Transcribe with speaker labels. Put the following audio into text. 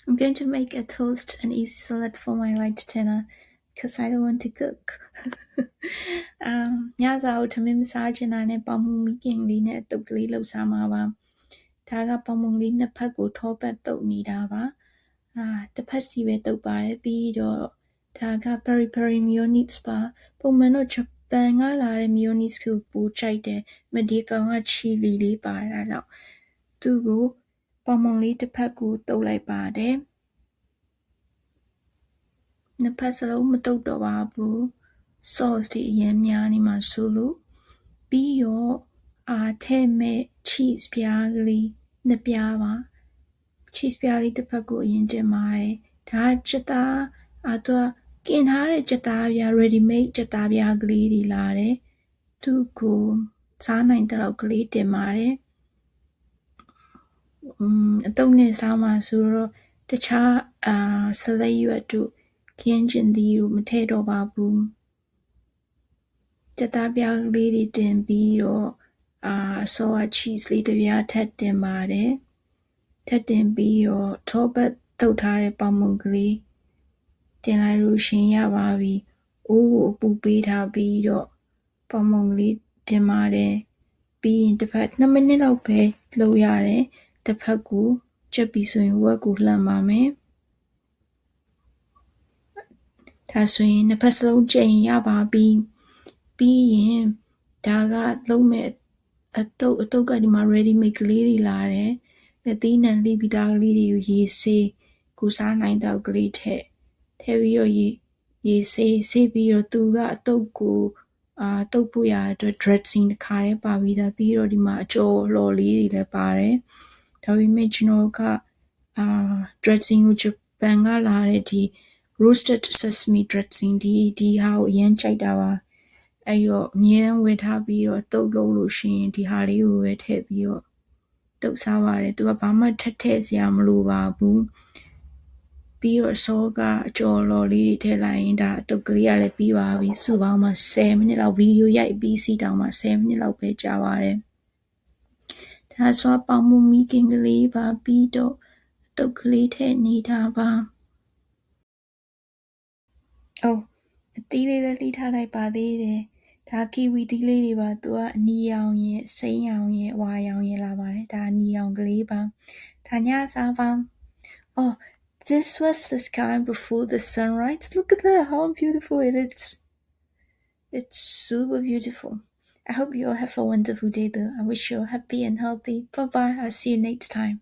Speaker 1: I'm going to make a toast and easy salad for my light dinner because I don't want to cook. ညစာကိုထမင်းမစားချင်တာနဲ့ပေါင်မူမီကင်လေးနဲ့တုပ်ကလေးလှုပ်စားမှာပါဒါကပေါင်မူလေးနှစ်ဖက်ကိုထောပတ်တုပ်နေတာပါတစ်ဖက်စီပဲတုပ်ပါတယ်ပြီးတော့ဒါက peri peri mayonnaise ပါပုံမှန်တော့ဂျပန်ကလာတဲ့ mayonnaise ကိုပိုကြိုက်တယ်မဒီကောင်က chili လေးပါတာတော့သူ့ကိုပေါင်မုံလေးတစ်ဖက်ကိုတုပ်လိုက်ပါတယ်နှစ်ဖက်စလုံးမတုပ်တော့ပါဘူး sauce တွေအရင်များနေမှာဆိုလို့ပြီးတော့ထဲ့မဲ့ cheese ပြားကလေးနှစ်ပြားပါ cheese ပြားလေးတစ်ဖက်ကိုအရင်တင်ပါတယ်ဒါကချက်သားသူကကင်ထားတဲ့ချက်သားပြား ready made ချက်သားပြားကလေးတွေလာတယ်သူ့ကိုစားနိုင်တဲ့လောက်ကလေးတင်ပါတယ်အတုံးနဲ့စားမှာဆိုတော့တခြားဆလပ်ရွက်တို့ခင်းကျင်သီးတို့မထည့်တော့ပါဘူးချက်သားပြားကလေးတွေတင်ပြီးတော့ဆောက cheese လေးတစ်ပြားထပ်တင်ပါတယ်ထပ်တင်ပြီးတော့ထောပတ်တုပ်ထားတဲ့ပေါင်မုံကလေးတင်လိုက်လို့ရှင်ရပါပြီအိုးကိုအပူပေးထားပြီးတော့ပေါင်မုံကလေးတင်ပါတယ်ပြီးရင်တစ်ဖက်2မိနစ်လောက်ပဲလုပ်ရတယ်တစ်ဖက်ကိုချက်ပြီးဆိုရင်ဝက်ကိုလှန်ပါမယ်ဒါဆိုရင်နှစ်ဖက်စလုံးကြိမ်ရပါပြီပြီးရင်ဒါကလုံးမဲ့အတုပ်ကဒီမှာ ready made ကလေးတွေလာတယ်လက်သီးနှံလေးပြီးသားကလေးတွေကိုရေဆေးကိုစားနိုင်တော့ကလေးထည့်ပြီးတော့ရေဆေးပြီးတော့သူကအတုပ်ကိုတုပ်ဖို့ရအတွက် dressing တစ်ခါတည်းပါပြီးသားပြီးတော့ဒီမှာအကျော်လော်လေးတွေလည်းပါတယ်ဒါပေမဲ့ကျွန်တော်ကdressing ကိုဂျပန်ကလာတဲ့ဒီ roasted sesame dressing ဒီဟာကိုအရင်ကြိုက်တာပါအဲ့တော့အမြဲတမ်းဝယ်ထားပြီးတော့တုပ်လို့လို့ရှိရင်ဒီဟာလေးကိုပဲထည့်ပြီးတော့တုပ်စားပါတယ်သူကဘာမှထည့်စရာမလိုပါဘူးပြီးတော့ဆောကအကျော်လော်လေးတွေထည့်လိုက်ရင်ဒါတုပ်ကလေးကလည်းပြီးပါပြီစုပေါင်းမှာ10မိနစ်လောက်ဗီဒီယိုရိုက်ပြီးစီတောင်မှာ10မိနစ်လောက်ပဲကြာပါတယ်ဒါဆိုပေါင်မူမီကင်ကလေးပါပြီးတော့တုပ်ကလေးထည့်နေတာပါအသီးလေးလည်းလှီးထားလိုက်ပါသေးတယ်ဒါကီဝီသီးလေးတွေပါသူကအနီရောင်ရဲ့စိမ်းရောင်ရဲ့ဝါရောင်ရဲ့လာပါတယ်ဒါအနီရောင်ကလေးပါဒါညစားပါthis was the sky before the sunrise look at that how beautiful it is it's super beautiful I hope you all have a wonderful day though I wish you're happy and healthy bye bye I'll see you next time